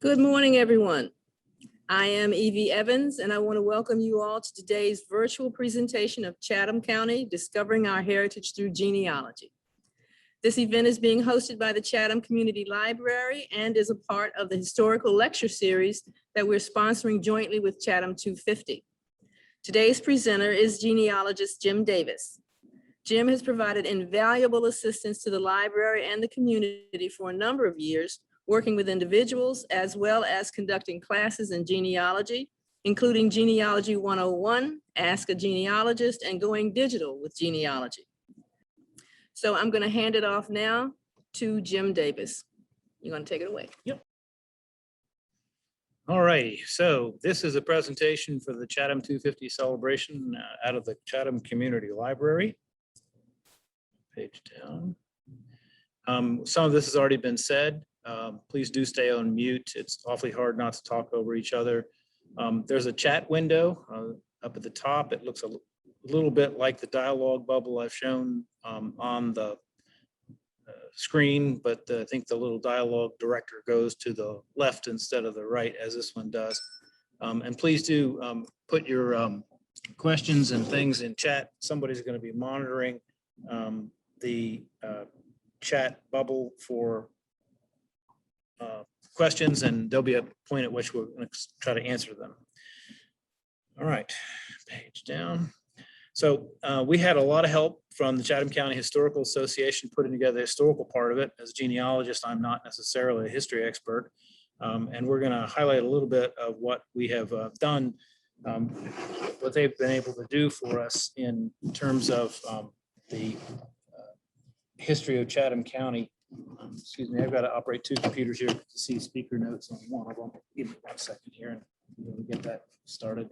Good morning, everyone. I am Evie Evans, and I want to welcome you all to today's virtual presentation of Chatham County, Discovering Our Heritage Through Genealogy. This event is being hosted by the Chatham Community Library and is a part of the historical lecture series that we're sponsoring jointly with Chatham 250. Today's presenter is genealogist Jim Davis. Jim has provided invaluable assistance to the library and the community for a number of years, working with individuals as well as conducting classes in genealogy, including Genealogy 101, Ask a Genealogist, and Going Digital with Genealogy. So I'm going to hand it off now to Jim Davis. You're going to take it away. Yep. All righty, so this is a presentation for the Chatham 250 celebration out of the Chatham Community Library. Page down. Some of this has already been said. Please do stay on mute. It's awfully hard not to talk over each other. There's a chat window up at the top. It looks a little bit like the dialogue bubble I've shown on the screen, but I think the little dialogue director goes to the left instead of the right, as this one does. And please do put your questions and things in chat. Somebody's going to be monitoring the chat bubble for questions, and there'll be a point at which we're going to try to answer them. All right, page down. So we had a lot of help from the Chatham County Historical Association putting together the historical part of it. As a genealogist, I'm not necessarily a history expert, and we're going to highlight a little bit of what we have done, what they've been able to do for us in terms of the history of Chatham County. Excuse me, I've got to operate two computers here to see speaker notes on one of them. Give me 1 second here and we'll get that started.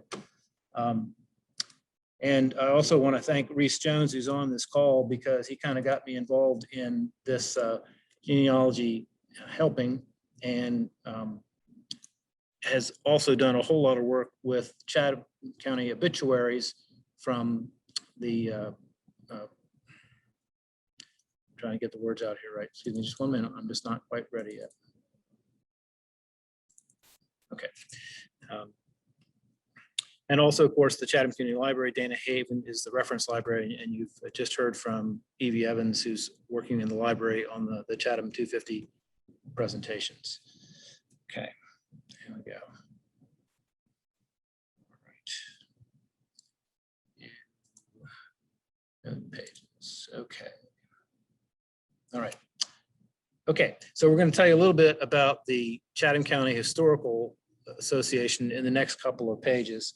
And I also want to thank Reese Jones, who's on this call, because he kind of got me involved in this genealogy helping, and has also done a whole lot of work with Chatham County obituaries from the trying to get the words out here right. Excuse me, just 1 minute. I'm just not quite ready yet. Okay. And also, of course, the Chatham Community Library, Dana Haven is the reference library, and you've just heard from Evie Evans, who's working in the library on the Chatham 250 presentations. Okay, here we go. All right. Pages. Okay. All right. Okay, so we're going to tell you a little bit about the Chatham County Historical Association in the next couple of pages.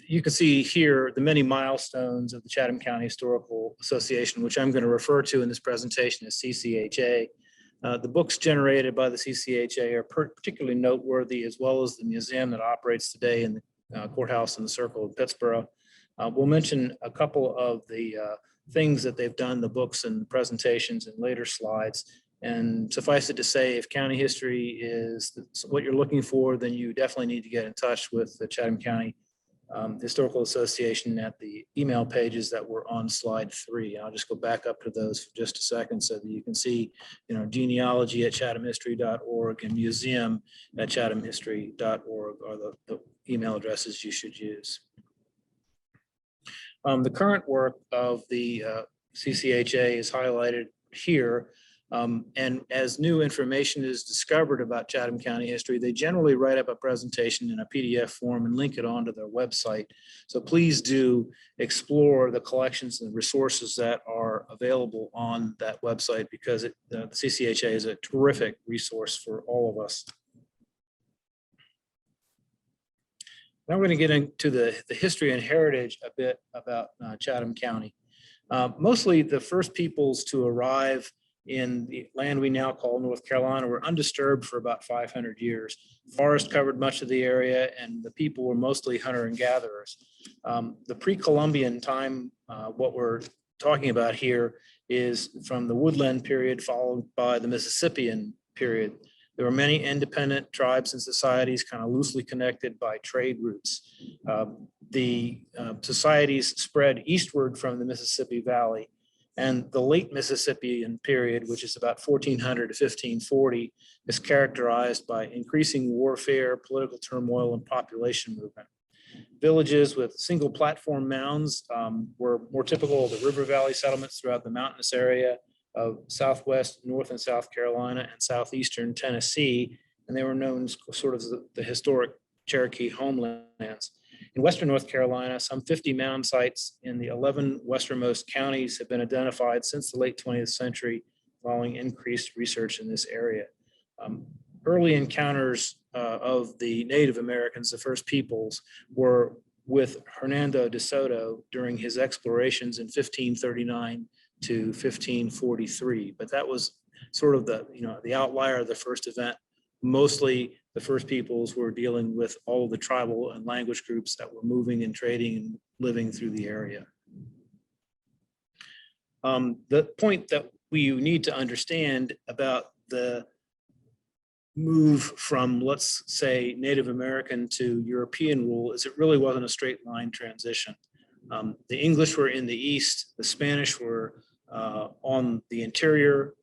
You can see here the many milestones of the Chatham County Historical Association, which I'm going to refer to in this presentation as CCHA. The books generated by the CCHA are particularly noteworthy, as well as the museum that operates today in the courthouse in the Circle of Pittsburgh. We'll mention a couple of the things that they've done, the books and presentations and later slides. And suffice it to say, if county history is what you're looking for, then you definitely need to get in touch with the Chatham County Historical Association at the email pages that were on slide 3. I'll just go back up to those for just a second so that you can see, genealogy at chathamhistory.org and museum at chathamhistory.org are the email addresses you should use. The current work of the CCHA is highlighted here. And as new information is discovered about Chatham County history, they generally write up a presentation in a PDF form and link it onto their website. So please do explore the collections and resources that are available on that website, because the CCHA is a terrific resource for all of us. Now we're going to get into the history and heritage a bit about Chatham County. Mostly the first peoples to arrive in the land we now call North Carolina were undisturbed for about 500 years. Forest covered much of the area, and the people were mostly hunter and gatherers. The pre-Columbian time, what we're talking about here, is from the woodland period followed by the Mississippian period. There were many independent tribes and societies kind of loosely connected by trade routes. The societies spread eastward from the Mississippi Valley, And the late Mississippian period, which is about 1400 to 1540, is characterized by increasing warfare, political turmoil, and population movement. Villages with single platform mounds were more typical of the river valley settlements throughout the mountainous area of Southwest, North and South Carolina, and Southeastern Tennessee. And they were known as sort of the historic Cherokee homelands. In Western North Carolina, some 50 mound sites in the 11 westernmost counties have been identified since the late 20th century following increased research in this area. Early encounters of the Native Americans, the first peoples, were with Hernando de Soto during his explorations in 1539 to 1543. But that was sort of the outlier of the first event. Mostly the first peoples were dealing with all of the tribal and language groups that were moving and trading and living through the area. The point that we need to understand about the move from, let's say, Native American to European rule is it really wasn't a straight line transition. The English were in the east, the Spanish were on the interior,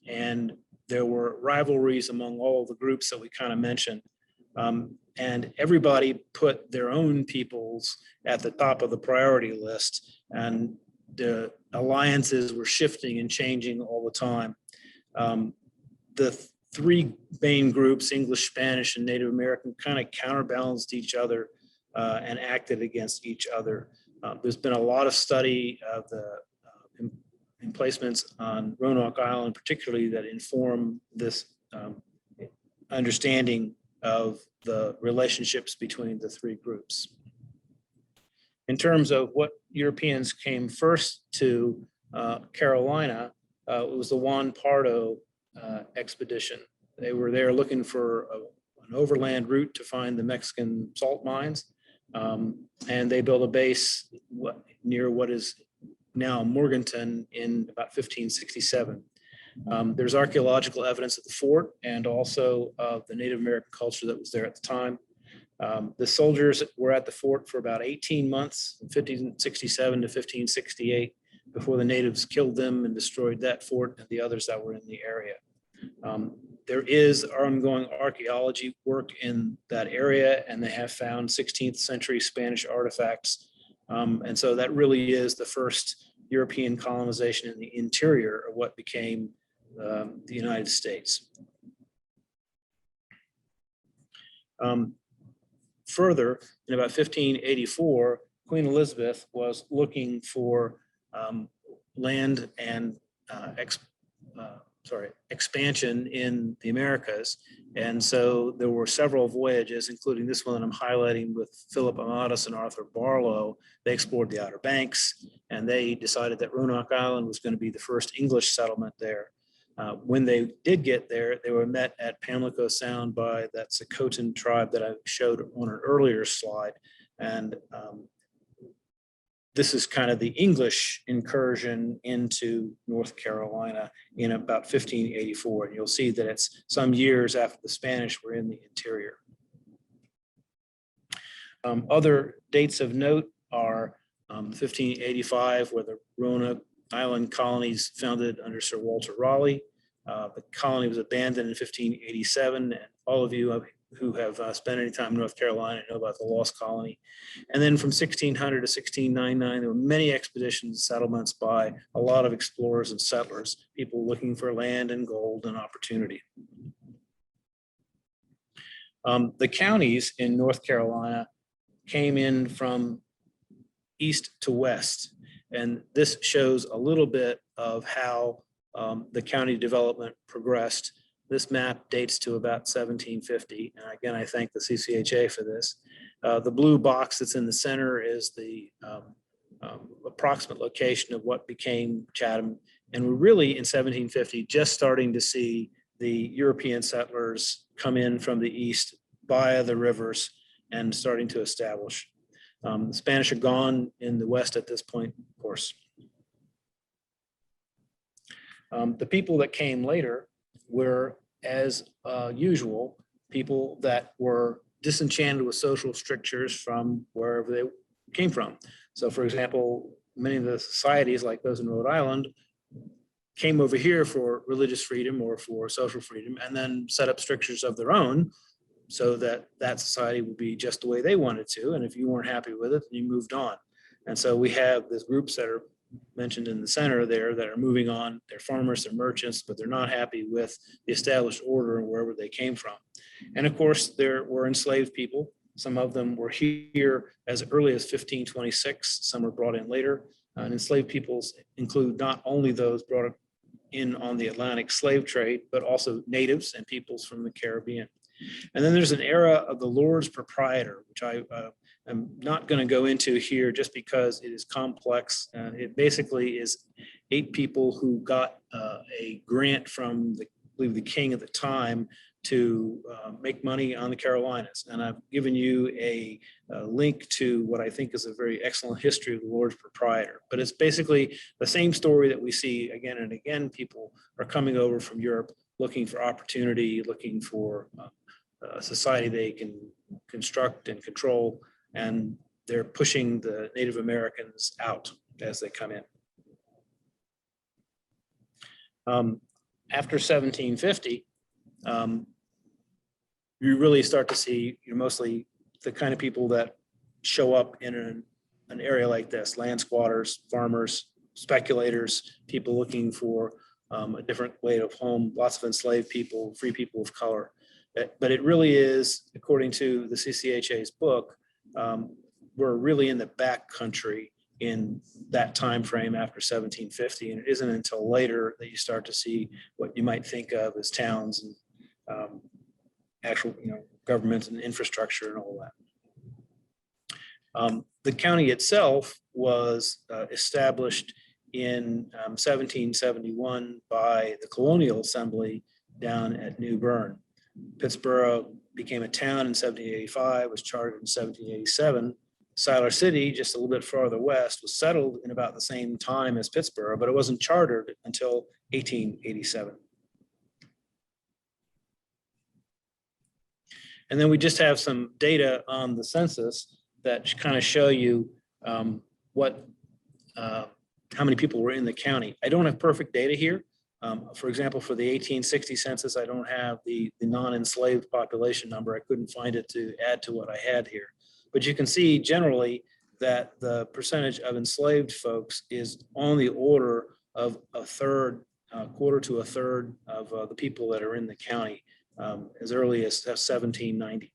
and there were rivalries among all the groups that we kind of mentioned. And everybody put their own peoples at the top of the priority list, and the alliances were shifting and changing all the time. The three main groups, English, Spanish, and Native American, kind of counterbalanced each other and acted against each other. There's been a lot of study of the emplacements on Roanoke Island, particularly, that inform this understanding of the relationships between the three groups. In terms of what Europeans came first to Carolina, it was the Juan Pardo expedition. They were there looking for an overland route to find the Mexican salt mines, and they built a base near what is now Morganton in about 1567. There's archaeological evidence of the fort and also of the Native American culture that was there at the time. The soldiers were at the fort for about 18 months, 1567 to 1568, before the natives killed them and destroyed that fort and the others that were in the area. There is ongoing archaeology work in that area, and they have found 16th century Spanish artifacts. And so that really is the first European colonization in the interior of what became the United States. Further, in about 1584, Queen Elizabeth was looking for land and expansion in the Americas. And so there were several voyages, including this one that I'm highlighting with Philip Amatus and Arthur Barlow. They explored the Outer Banks, and they decided that Roanoke Island was going to be the first English settlement there. When they did get there, they were met at Pamlico Sound by that Socotan tribe that I showed on an earlier slide. And this is kind of the English incursion into North Carolina in about 1584. And you'll see that it's some years after the Spanish were in the interior. Other dates of note are 1585, where the Roanoke Island colonies founded under Sir Walter Raleigh. The colony was abandoned in 1587, and all of you who have spent any time in North Carolina know about the Lost Colony. And then from 1600 to 1699, there were many expeditions and settlements by a lot of explorers and settlers, people looking for land and gold and opportunity. The counties in North Carolina came in from east to west, and this shows a little bit of how the county development progressed. This map dates to about 1750. And again, I thank the CCHA for this. The blue box that's in the center is the approximate location of what became Chatham. And we're really in 1750 just starting to see the European settlers come in from the east via the rivers and starting to establish. The Spanish are gone in the west at this point, of course. The people that came later were, as usual, people that were disenchanted with social strictures from wherever they came from. So, for example, many of the societies, like those in Rhode Island, came over here for religious freedom or for social freedom, and then set up strictures of their own so that that society would be just the way they wanted to. And if you weren't happy with it, then you moved on. And so we have these groups that are mentioned in the center there that are moving on. They're farmers, they're merchants, but they're not happy with the established order and wherever they came from. And of course, there were enslaved people. Some of them were here as early as 1526. Some were brought in later. And enslaved peoples include not only those brought in on the Atlantic slave trade, but also natives and peoples from the Caribbean. And then there's an era of the Lord's proprietor, which I am not going to go into here just because it is complex. It basically is 8 people who got a grant from I believe the king at the time to make money on the Carolinas. And I've given you a link to what I think is a very excellent history of the Lord's proprietor. But it's basically the same story that we see again and again. People are coming over from Europe looking for opportunity, looking for a society they can construct and control, and they're pushing the Native Americans out as they come in. After 1750, you really start to see mostly the kind of people that show up in an area like this: land squatters, farmers, speculators, people looking for a different way of home, lots of enslaved people, free people of color. But it really is, according to the CCHA's book, we're really in the back country in that time frame after 1750, and it isn't until later that you start to see what you might think of as towns and actual, government and infrastructure and all that. The county itself was established in 1771 by the Colonial Assembly down at New Bern. Pittsburgh became a town in 1785, was chartered in 1787. Siler City, just a little bit farther west, was settled in about the same time as Pittsburgh, but it wasn't chartered until 1887. And then we just have some data on the census that kind of show you how many people were in the county. I don't have perfect data here. For example, for the 1860 census, I don't have the non-enslaved population number. I couldn't find it to add to what I had here. But you can see generally that the percentage of enslaved folks is on the order of a third, quarter to a third of the people that are in the county as early as 1790.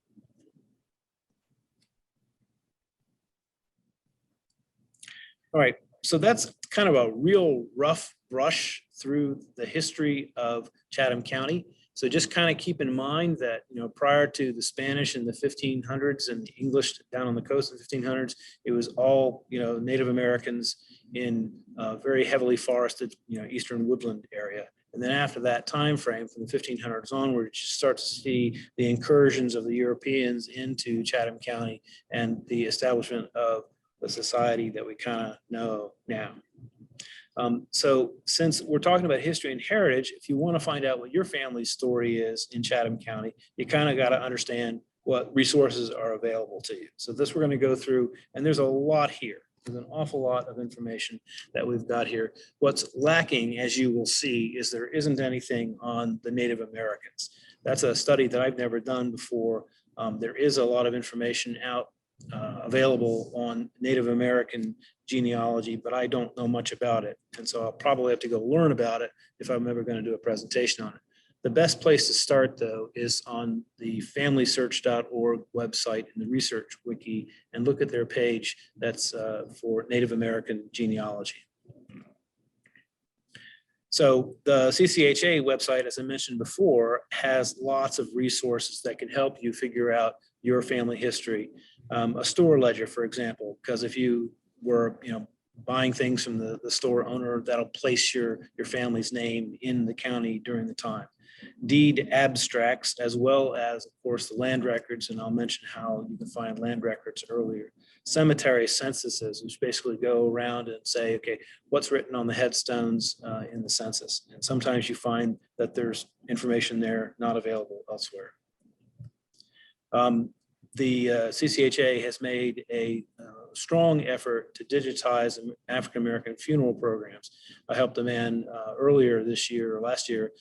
All right, so that's kind of a real rough brush through the history of Chatham County. So just kind of keep in mind that, prior to the Spanish in the 1500s and the English down on the coast in the 1500s, it was all, Native Americans in very heavily forested, eastern woodland area. And then after that time frame, from the 1500s onward, you start to see the incursions of the Europeans into Chatham County and the establishment of the society that we kind of know now. So since we're talking about history and heritage, if you want to find out what your family's story is in Chatham County, you kind of got to understand what resources are available to you. So this we're going to go through, and there's a lot here. There's an awful lot of information that we've got here. What's lacking, as you will see, is there isn't anything on the Native Americans. That's a study that I've never done before. There is a lot of information out available on Native American genealogy, but I don't know much about it. And so I'll probably have to go learn about it if I'm ever going to do a presentation on it. The best place to start, though, is on the familysearch.org website in the research wiki and look at their page that's for Native American genealogy. So the CCHA website, as I mentioned before, has lots of resources that can help you figure out your family history. A store ledger, for example, because if you were, buying things from the store owner, that'll place your family's name in the county during the time. Deed abstracts, as well as, of course, the land records, and I'll mention how you can find land records earlier. Cemetery censuses, which basically go around and say, okay, what's written on the headstones in the census? And sometimes you find that there's information there not available elsewhere. the CCHA has made a strong effort to digitize African-American funeral programs. I helped a man earlier this year or last year,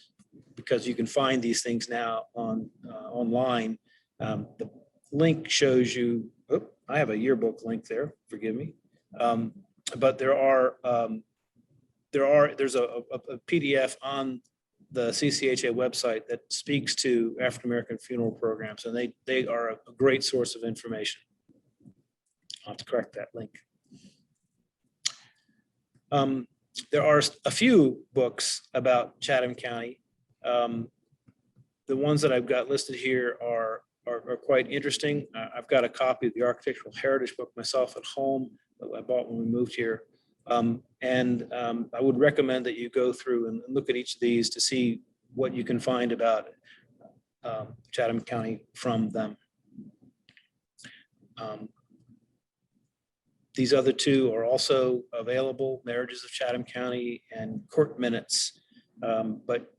because you can find these things now on online. The link shows you, oh, I have a yearbook link there, forgive me. But there's a PDF on the CCHA website that speaks to African-American funeral programs, and they are a great source of information. I'll have to correct that link. There are a few books about Chatham County. The ones that I've got listed here are quite interesting. I've got a copy of the Architectural Heritage book myself at home that I bought when we moved here. I would recommend that you go through and look at each of these to see what you can find about Chatham County from them. These other two are also available, Marriages of Chatham County and Court Minutes, but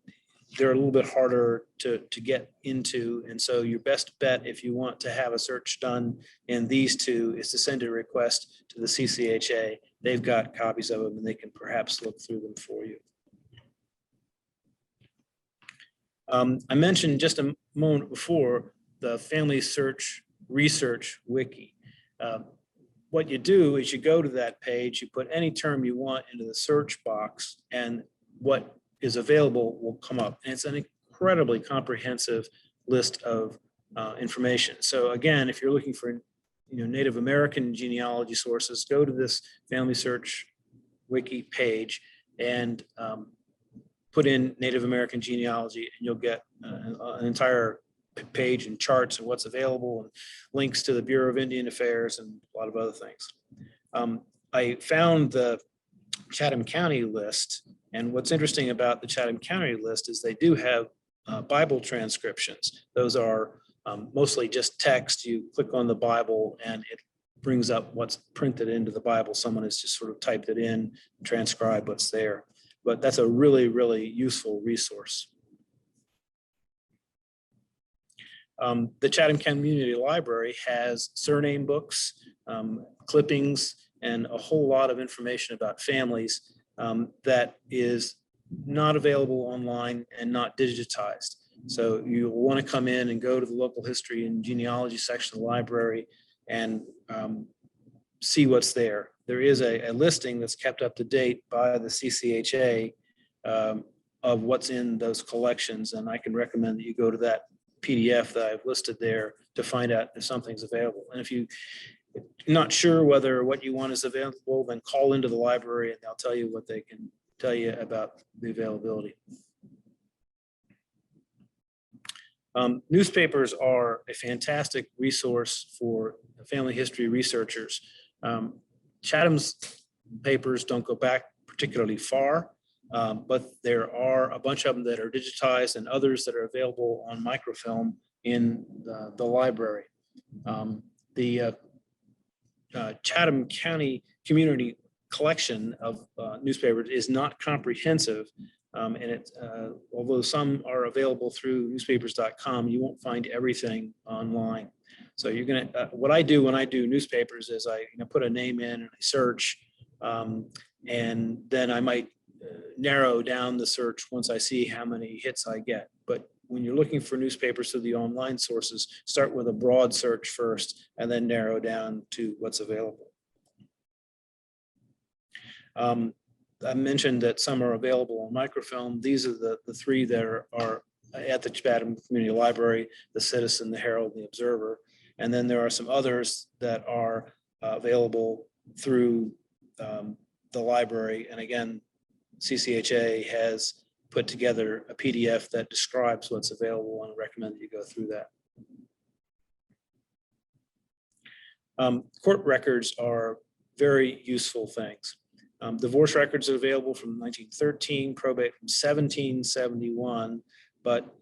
they're a little bit harder to get into. And so your best bet, if you want to have a search done in these two, is to send a request to the CCHA. They've got copies of them and they can perhaps look through them for you. I mentioned just a moment before the Family Search Research Wiki. What you do is you go to that page, you put any term you want into the search box, and what is available will come up. And it's an incredibly comprehensive list of information. So again, if you're looking for Native American genealogy sources, go to this Family Search Wiki page and put in Native American genealogy, and you'll get an entire page and charts and what's available and links to the Bureau of Indian Affairs and a lot of other things. I found the Chatham County list, and what's interesting about the Chatham County list is they do have Bible transcriptions. Those are mostly just text. You click on the Bible and it brings up what's printed into the Bible. Someone has just sort of typed it in, transcribed what's there. But that's a really, really useful resource. The Chatham Community Library has surname books, clippings, and a whole lot of information about families that is not available online and not digitized. So you'll want to come in and go to the local history and genealogy section of the library and see what's there. There is a listing that's kept up to date by the CCHA of what's in those collections, and I can recommend that you go to that PDF that I've listed there to find out if something's available. And if you're not sure whether what you want is available, then call into the library and they'll tell you what they can tell you about the availability. Newspapers are a fantastic resource for family history researchers. Chatham's papers don't go back particularly far, but there are a bunch of them that are digitized and others that are available on microfilm in the library. The Chatham County Community Collection of newspapers is not comprehensive, and although some are available through newspapers.com, you won't find everything online. So you're gonna, what I do when I do newspapers is I put a name in and I search, and then I might narrow down the search once I see how many hits I get. But when you're looking for newspapers through the online sources, start with a broad search first and then narrow down to what's available. I mentioned that some are available on microfilm. These are the three that are at the Chatham Community Library: the Citizen, the Herald, and the Observer. And then there are some others that are available through the library. And again, CCHA has put together a PDF that describes what's available, and I recommend that you go through that. Court records are very useful things. Divorce records are available from 1913, probate from 1771, but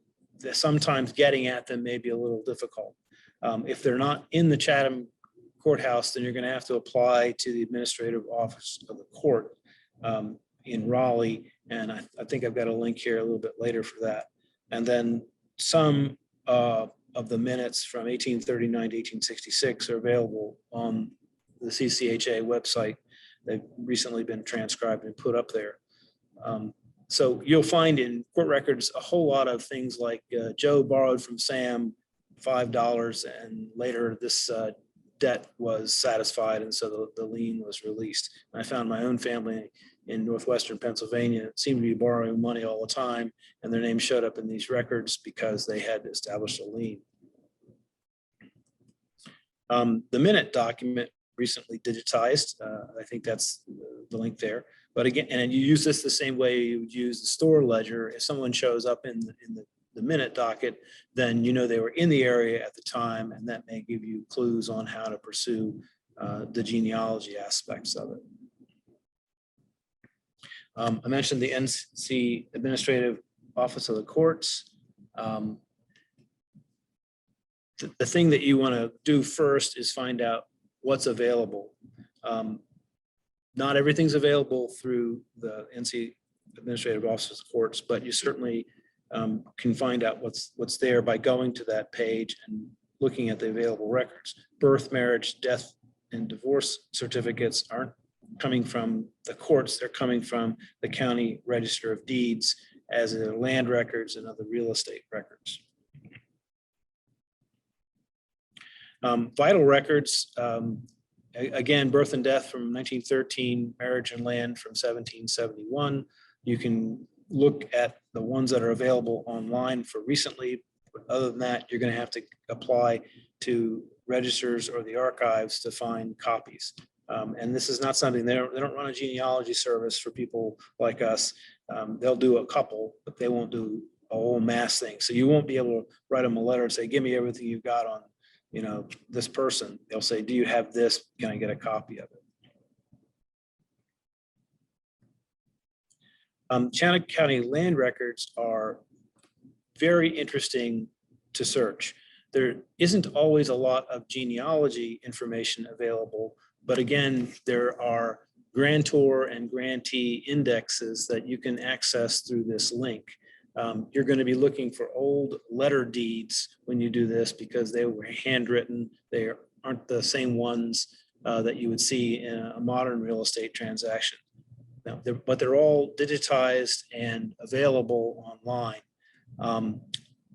sometimes getting at them may be a little difficult. If they're not in the Chatham courthouse, then you're going to have to apply to the administrative office of the court in Raleigh, and I think I've got a link here a little bit later for that. And then some of the minutes from 1839 to 1866 are available on the CCHA website. They've recently been transcribed and put up there. So you'll find in court records a whole lot of things like Joe borrowed from Sam $5 and later this debt was satisfied and so the lien was released. And I found my own family in northwestern Pennsylvania seemed to be borrowing money all the time, and their name showed up in these records because they had established a lien. The minute document recently digitized. I think that's the link there. But again, and you use this the same way you would use the store ledger. If someone shows up in the minute docket, then you know they were in the area at the time, and that may give you clues on how to pursue the genealogy aspects of it. I mentioned the NC Administrative Office of the Courts. The thing that you want to do first is find out what's available. Not everything's available through the NC Administrative Office of the Courts, but you certainly can find out what's there by going to that page and looking at the available records. Birth, marriage, death, and divorce certificates aren't coming from the courts, they're coming from the county register of deeds, as are land records and other real estate records. Vital records, again, birth and death from 1913, marriage and land from 1771. You can look at the ones that are available online for recently, but other than that, you're going to have to apply to registers or the archives to find copies. And this is not something, they don't run a genealogy service for people like us. They'll do a couple, but they won't do a whole mass thing. So you won't be able to write them a letter and say, give me everything you've got on, you know, this person. They'll say, do you have this? Can I get a copy of it? Chatham County land records are very interesting to search. There isn't always a lot of genealogy information available, but again, there are grantor and grantee indexes that you can access through this link. You're going to be looking for old letter deeds when you do this because they were handwritten. They aren't the same ones that you would see in a modern real estate transaction. Now, but they're all digitized and available online.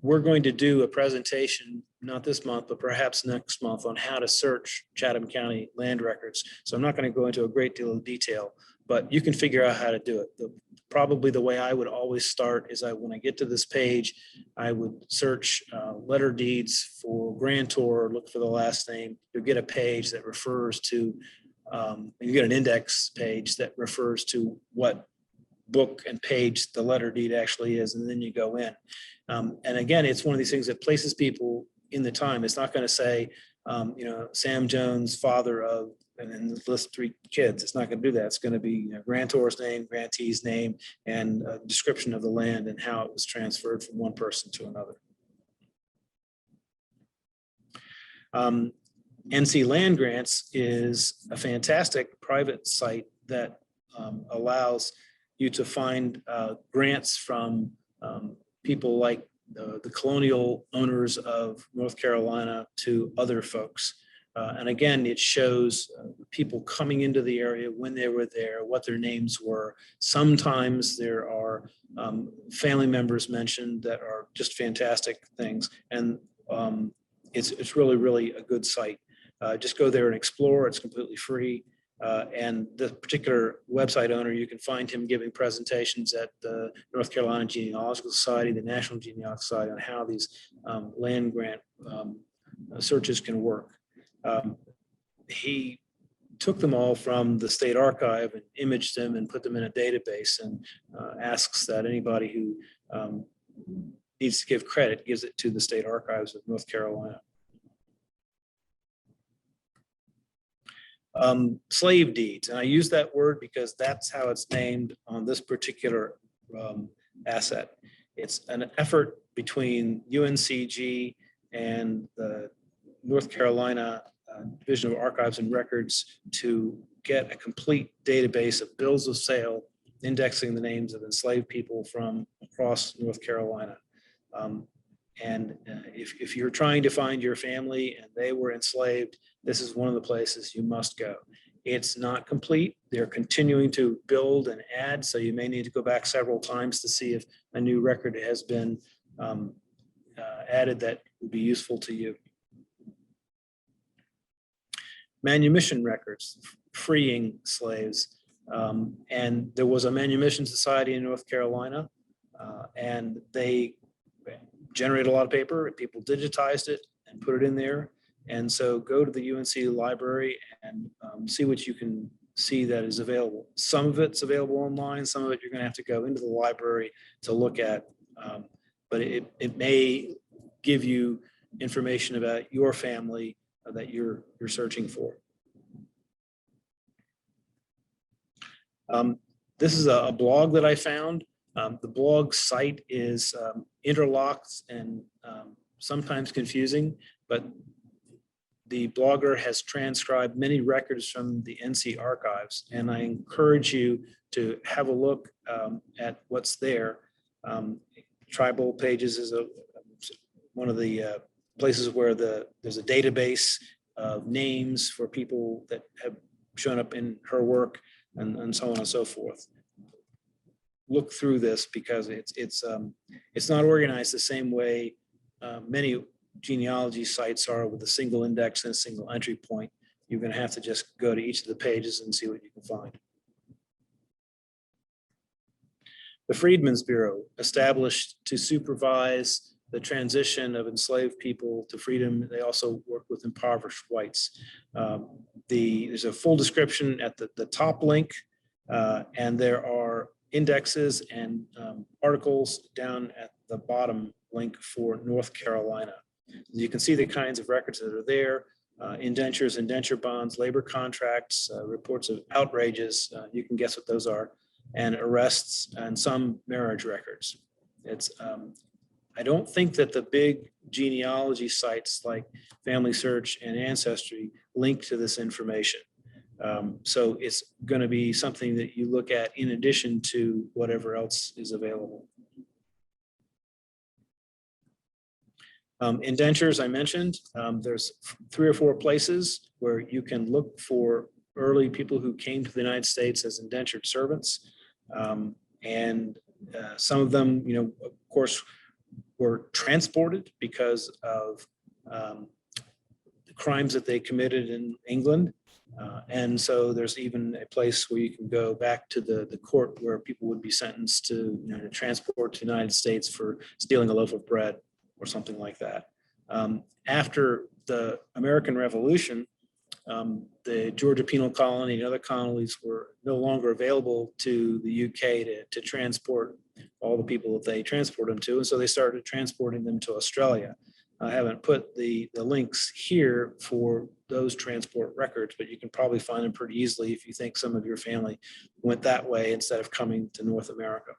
We're going to do a presentation, not this month, but perhaps next month, on how to search Chatham County land records. So I'm not going to go into a great deal of detail, but you can figure out how to do it. Probably the way I would always start is when I get to this page, I would search letter deeds for grantor, look for the last name. You'll get a page that refers to, you get an index page that refers to what book and page the letter deed actually is, and then you go in. And again, it's one of these things that places people in the time. It's not going to say, you know, Sam Jones, father of, and then list 3 kids. It's not going to do that. It's going to be, you know, grantor's name, grantee's name, and a description of the land and how it was transferred from one person to another. NC Land Grants is a fantastic private site that allows you to find grants from people like the colonial owners of North Carolina to other folks. And again, it shows people coming into the area when they were there, what their names were. Sometimes there are family members mentioned that are just fantastic things. And it's really, really a good site. Just go there and explore. It's completely free. And the particular website owner, you can find him giving presentations at the North Carolina Genealogical Society, the National Genealogical Society, on how these land grant searches can work. He took them all from the state archive and imaged them and put them in a database, and asks that anybody who needs to give credit gives it to the state archives of North Carolina. Slave deeds, and I use that word because that's how it's named on this particular asset. It's an effort between UNCG and the North Carolina Division of Archives and Records to get a complete database of bills of sale indexing the names of enslaved people from across North Carolina. if you're trying to find your family and they were enslaved, this is one of the places you must go. It's not complete. They're continuing to build and add, so you may need to go back several times to see if a new record has been added that would be useful to you. Manumission records, freeing slaves. And there was a manumission society in North Carolina, and they generated a lot of paper. People digitized it and put it in there. And so go to the UNC library and see what you can see that is available. Some of it's available online. Some of it you're going to have to go into the library to look at. But it may give you information about your family that you're searching for. This is a blog that I found. The blog site is interlocked and sometimes confusing, but the blogger has transcribed many records from the NC archives, and I encourage you to have a look at what's there. Tribal Pages is one of the places where there's a database of names for people that have shown up in her work, and so on and so forth. Look through this because it's not organized the same way many genealogy sites are, with a single index and a single entry point. You're going to have to just go to each of the pages and see what you can find. The Freedmen's Bureau, established to supervise the transition of enslaved people to freedom. They also work with impoverished whites. There's a full description at the top link, and there are indexes and articles down at the bottom link for North Carolina. You can see the kinds of records that are there: indentures, indenture bonds, labor contracts, reports of outrages. You can guess what those are, and arrests, and some marriage records. It's I don't think that the big genealogy sites like Family Search and Ancestry link to this information. So it's going to be something that you look at in addition to whatever else is available. Indentures, I mentioned, there's 3 or 4 places where you can look for early people who came to the United States as indentured servants. And some of them, of course, were transported because of the crimes that they committed in England. And so there's even a place where you can go back to the court where people would be sentenced to, to transport to the United States for stealing a loaf of bread or something like that. After the American Revolution, the Georgia Penal Colony and other colonies were no longer available to the UK to transport all the people that they transport them to. And so they started transporting them to Australia. I haven't put the links here for those transport records, but you can probably find them pretty easily if you think some of your family went that way instead of coming to North America.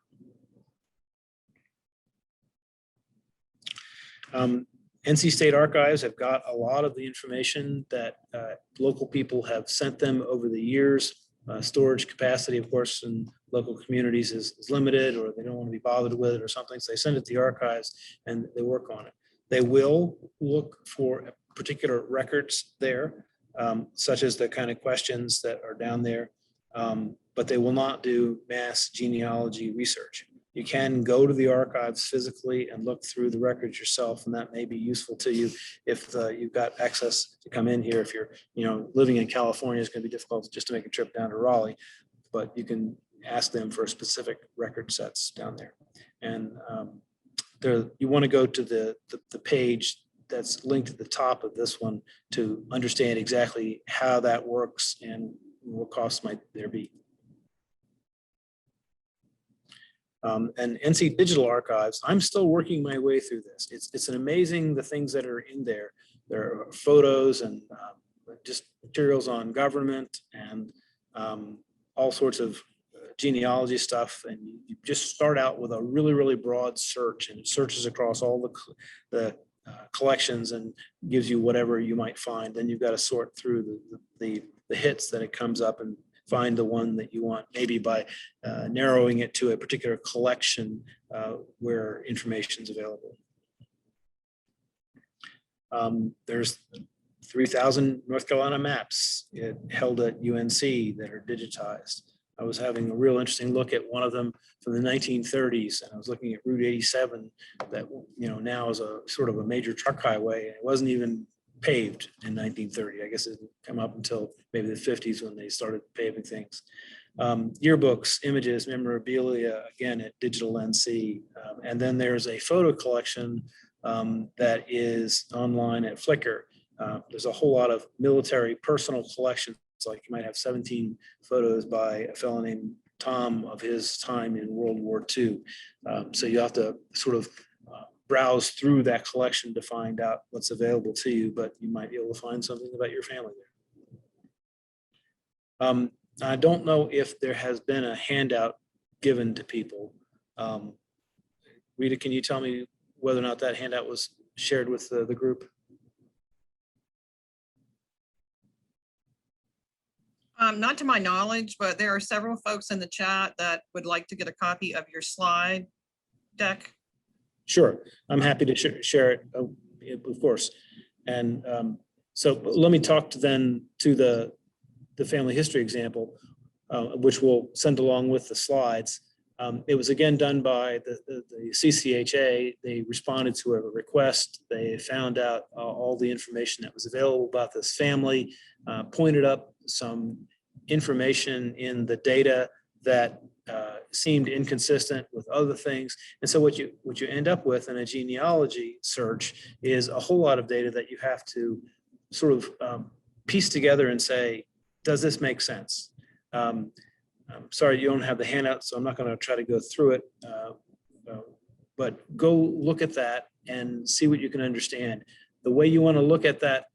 NC State Archives have got a lot of the information that local people have sent them over the years. Storage capacity, of course, in local communities is limited, or they don't want to be bothered with it or something. So they send it to the archives and they work on it. They will look for particular records there, such as the kind of questions that are down there, but they will not do mass genealogy research. You can go to the archives physically and look through the records yourself, and that may be useful to you if you've got access to come in here. If you're, living in California, it's going to be difficult just to make a trip down to Raleigh, but you can ask them for specific record sets down there. And you want to go to the page that's linked at the top of this one to understand exactly how that works and what costs might there be. And NC Digital Archives, I'm still working my way through this. It's an amazing, the things that are in there. There are photos and just materials on government and all sorts of genealogy stuff. And you just start out with a really, really broad search, and it searches across all the collections and gives you whatever you might find. Then you've got to sort through the hits that it comes up and find the one that you want, maybe by narrowing it to a particular collection where information is available. There's 3,000 North Carolina maps held at UNC that are digitized. I was having a real interesting look at one of them from the 1930s, and I was looking at Route 87 that now is a sort of a major truck highway. It wasn't even paved in 1930. I guess it didn't come up until maybe the 50s when they started paving things. Yearbooks, images, memorabilia, again at Digital NC. And then there's a photo collection that is online at Flickr. There's a whole lot of military personal collections. Like you might have 17 photos by a fellow named Tom of his time in World War II. So you have to sort of browse through that collection to find out what's available to you, but you might be able to find something about your family there. I don't know if there has been a handout given to people. Rita, can you tell me whether or not that handout was shared with the group? Not to my knowledge, but there are several folks in the chat that would like to get a copy of your slide deck. Sure, I'm happy to share it, of course. And so let me talk to the family history example, which we'll send along with the slides. It was again done by the CCHA. They responded to a request. They found out all the information that was available about this family, pointed up some information in the data that seemed inconsistent with other things. And so what you end up with in a genealogy search is a whole lot of data that you have to sort of piece together and say, does this make sense? I'm sorry you don't have the handout, so I'm not going to try to go through it, but go look at that and see what you can understand. The way you want to look at that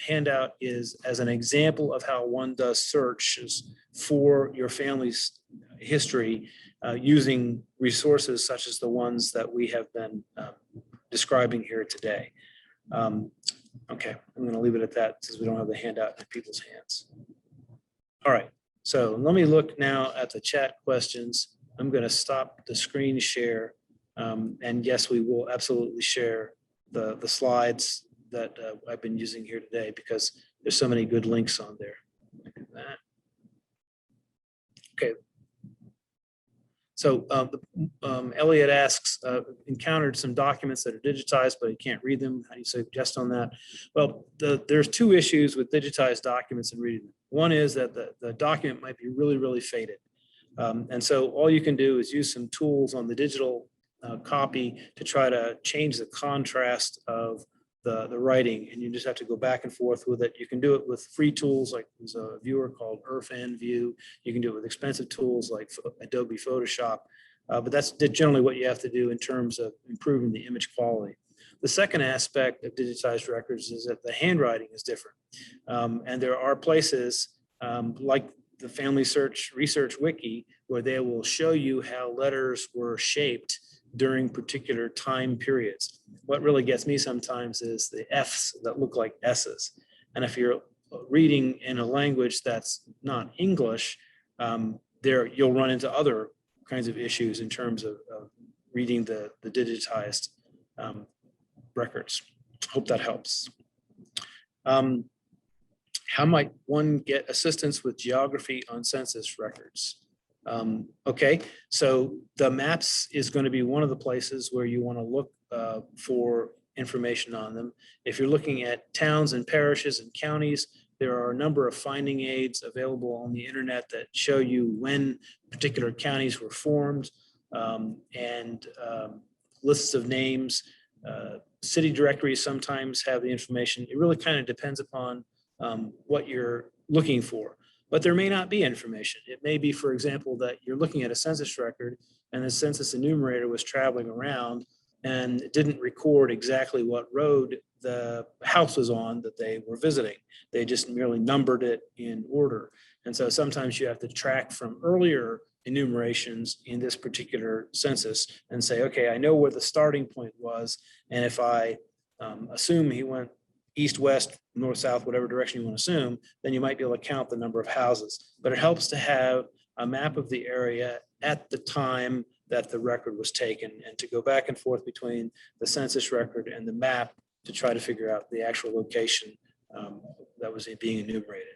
handout is as an example of how one does searches for your family's history using resources such as the ones that we have been describing here today. Okay, I'm going to leave it at that since we don't have the handout in people's hands. All right, so let me look now at the chat questions. I'm going to stop the screen share. And yes, we will absolutely share the slides that I've been using here today because there's so many good links on there. Okay. So Elliot asks, encountered some documents that are digitized, but he can't read them. How do you suggest on that? Well, there's two issues with digitized documents and reading them. One is that the document might be really, really faded. And so all you can do is use some tools on the digital copy to try to change the contrast of the writing, and you just have to go back and forth with it. You can do it with free tools, like there's a viewer called IRFN View. You can do it with expensive tools like Adobe Photoshop, but that's generally what you have to do in terms of improving the image quality. The second aspect of digitized records is that the handwriting is different, and there are places like the Family Research Wiki where they will show you how letters were shaped during particular time periods. What really gets me sometimes is the F's that look like S's. And if you're reading in a language that's not English, you'll run into other kinds of issues in terms of reading the digitized records. Hope that helps. How might one get assistance with geography on census records? Okay, so the maps is going to be one of the places where you want to look for information on them. If you're looking at towns and parishes and counties, there are a number of finding aids available on the internet that show you when particular counties were formed and lists of names. City directories sometimes have the information. It really kind of depends upon what you're looking for. But there may not be information. It may be, for example, that you're looking at a census record and the census enumerator was traveling around and it didn't record exactly what road the house was on that they were visiting. They just merely numbered it in order. And so sometimes you have to track from earlier enumerations in this particular census and say, okay, I know where the starting point was. And if I assume he went east, west, north, south, whatever direction you want to assume, then you might be able to count the number of houses. But it helps to have a map of the area at the time that the record was taken and to go back and forth between the census record and the map to try to figure out the actual location that was being enumerated.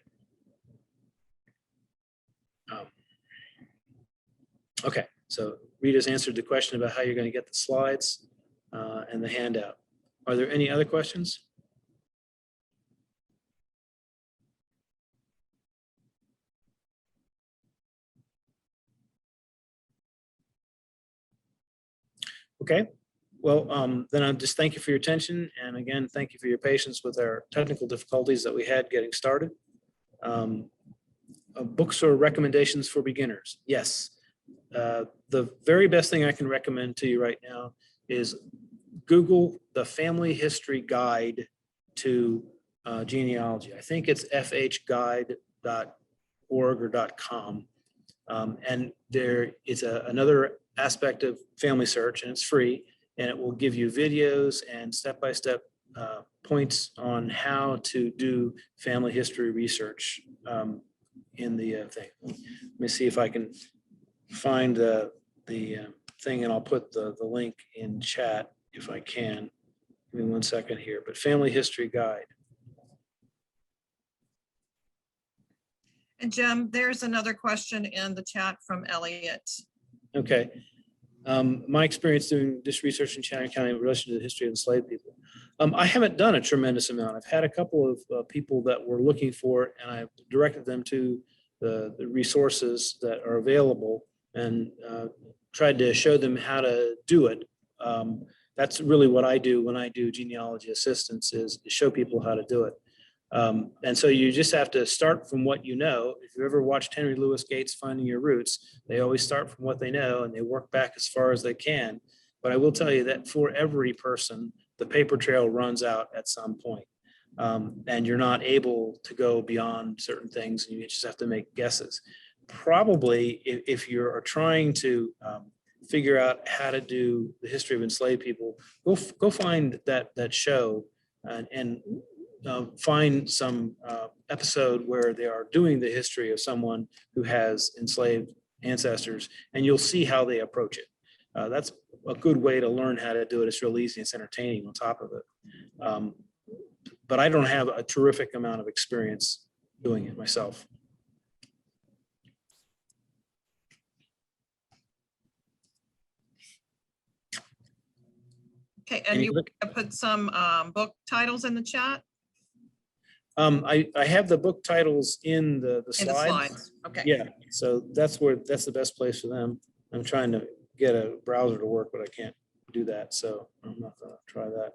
Okay, so Rita's answered the question about how you're going to get the slides and the handout. Are there any other questions? Okay, well, then I'll just thank you for your attention. And again, thank you for your patience with our technical difficulties that we had getting started. Books or recommendations for beginners? Yes. The very best thing I can recommend to you right now is Google the Family History Guide to Genealogy. I think it's fhguide.org or .com. And there is another aspect of Family Search, and it's free, and it will give you videos and step-by-step points on how to do family history research in the thing. Let me see if I can find the thing, and I'll put the link in chat if I can. Give me 1 second here, but Family History Guide. And Jim, there's another question in the chat from Elliot. Okay. My experience doing this research in Chatham County in relation to the history of enslaved people. I haven't done a tremendous amount. I've had a couple of people that were looking for it, and I've directed them to the resources that are available and tried to show them how to do it. That's really what I do when I do genealogy assistance, is show people how to do it. And so you just have to start from what you know. If you ever watched Henry Louis Gates' Finding Your Roots, they always start from what they know and they work back as far as they can. But I will tell you that for every person, the paper trail runs out at some point. And you're not able to go beyond certain things, and you just have to make guesses. Probably if you're trying to figure out how to do the history of enslaved people, go find that show and find some episode where they are doing the history of someone who has enslaved ancestors, and you'll see how they approach it. That's a good way to learn how to do it. It's real easy. It's entertaining on top of it. But I don't have a terrific amount of experience doing it myself. Okay, and you put some book titles in the chat? I have the book titles in the In the slides. slides, okay. Yeah, so that's the best place for them. I'm trying to get a browser to work, but I can't do that, so I'm not gonna try that.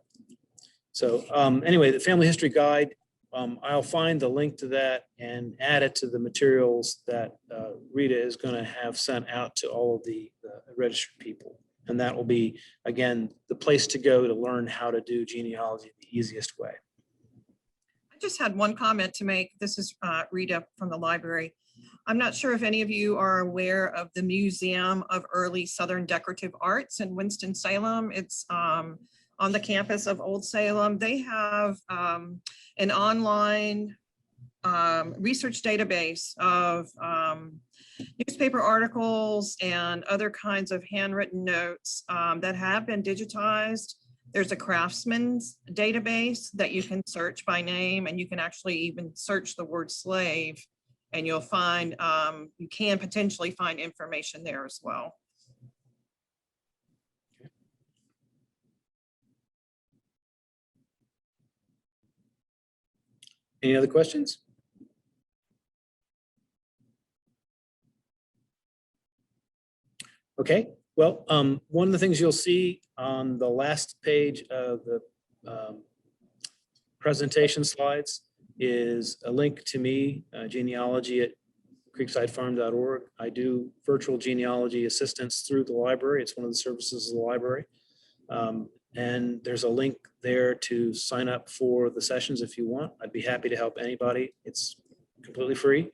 So anyway, the Family History Guide, I'll find the link to that and add it to the materials that Rita is gonna have sent out to all of the registered people. And that will be, again, the place to go to learn how to do genealogy the easiest way. I just had one comment to make. This is Rita from the library. I'm not sure if any of you are aware of the Museum of Early Southern Decorative Arts in Winston-Salem. It's on the campus of Old Salem. They have an online research database of newspaper articles and other kinds of handwritten notes that have been digitized. There's a craftsman's database that you can search by name, and you can actually even search the word slave, and you'll find, you can potentially find information there as well. Any other questions? Okay, well, one of the things you'll see on the last page of the presentation slides is a link to me, genealogy at creeksidefarm.org. I do virtual genealogy assistance through the library. It's one of the services of the library. And there's a link there to sign up for the sessions if you want. I'd be happy to help anybody. It's completely free.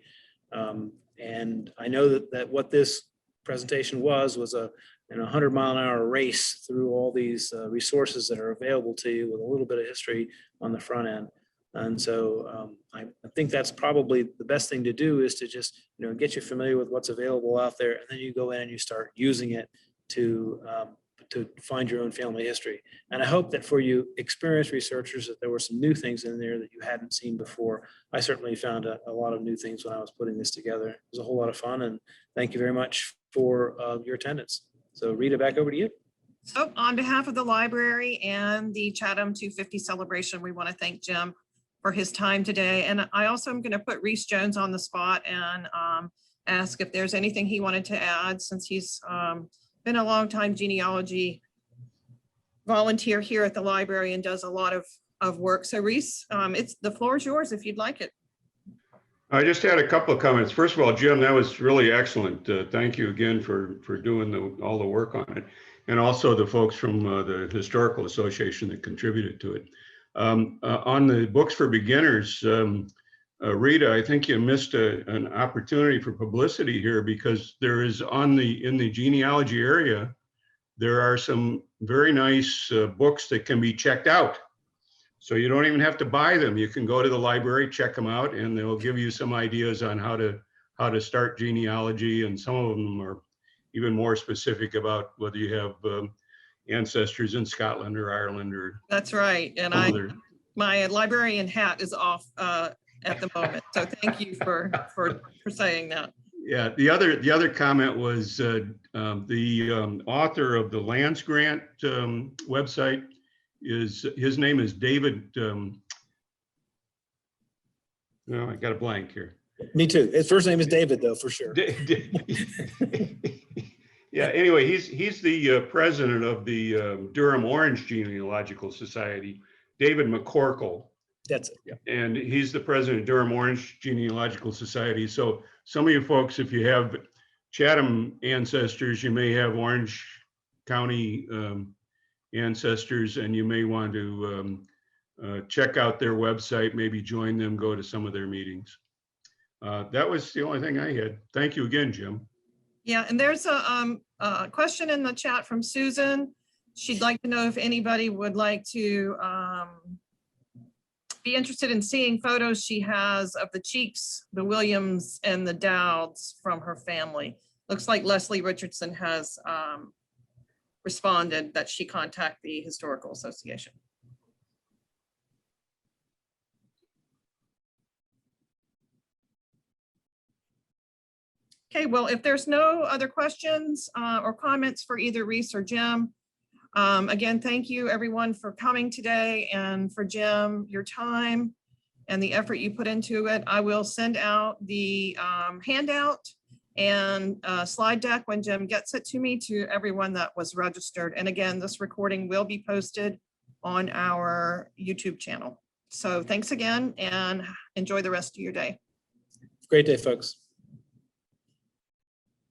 And I know that what this presentation was a 100-mile-an-hour race through all these resources that are available to you with a little bit of history on the front end. And so I think that's probably the best thing to do, is to just get you familiar with what's available out there, and then you go in and you start using it to find your own family history. And I hope that for you experienced researchers, that there were some new things in there that you hadn't seen before. I certainly found a lot of new things when I was putting this together. It was a whole lot of fun, and thank you very much for your attendance. So Rita, back over to you. So on behalf of the library and the Chatham 250 celebration, we want to thank Jim for his time today. And I also am going to put Reese Jones on the spot and ask if there's anything he wanted to add, since he's been a longtime genealogy volunteer here at the library and does a lot of work. So Reese, the floor is yours if you'd like it. I just had a couple of comments. First of all, Jim, that was really excellent. Thank you again for doing all the work on it. And also the folks from the Historical Association that contributed to it. On the books for beginners, Rita, I think you missed an opportunity for publicity here, because there is in the genealogy area, there are some very nice books that can be checked out. So you don't even have to buy them. You can go to the library, check them out, and they'll give you some ideas on how to start genealogy. And some of them are even more specific about whether you have ancestors in Scotland or Ireland or. That's right. And my librarian hat is off at the moment. So thank you for saying that. Yeah, the other comment was the author of the Lands Grant website his name is David. No, I got a blank here. Me too. His first name is David, though, for sure. Yeah. Anyway, he's the president of the Durham Orange Genealogical Society, David McCorkle. That's it. Yeah. And he's the president of Durham Orange Genealogical Society. So some of you folks, if you have Chatham ancestors, you may have Orange County ancestors, and you may want to check out their website, maybe join them, go to some of their meetings. That was the only thing I had. Thank you again, Jim. Yeah, and there's a question in the chat from Susan. She'd like to know if anybody would like to be interested in seeing photos she has of the Cheeks, the Williams, and the Dowds from her family. Looks like Leslie Richardson has responded that she contact the Historical Association. Okay, well, if there's no other questions or comments for either Reese or Jim, again, thank you everyone for coming today, and for Jim, your time and the effort you put into it. I will send out the handout and slide deck when Jim gets it to me, to everyone that was registered. And again, this recording will be posted on our YouTube channel. So thanks again, and enjoy the rest of your day. Great day, folks.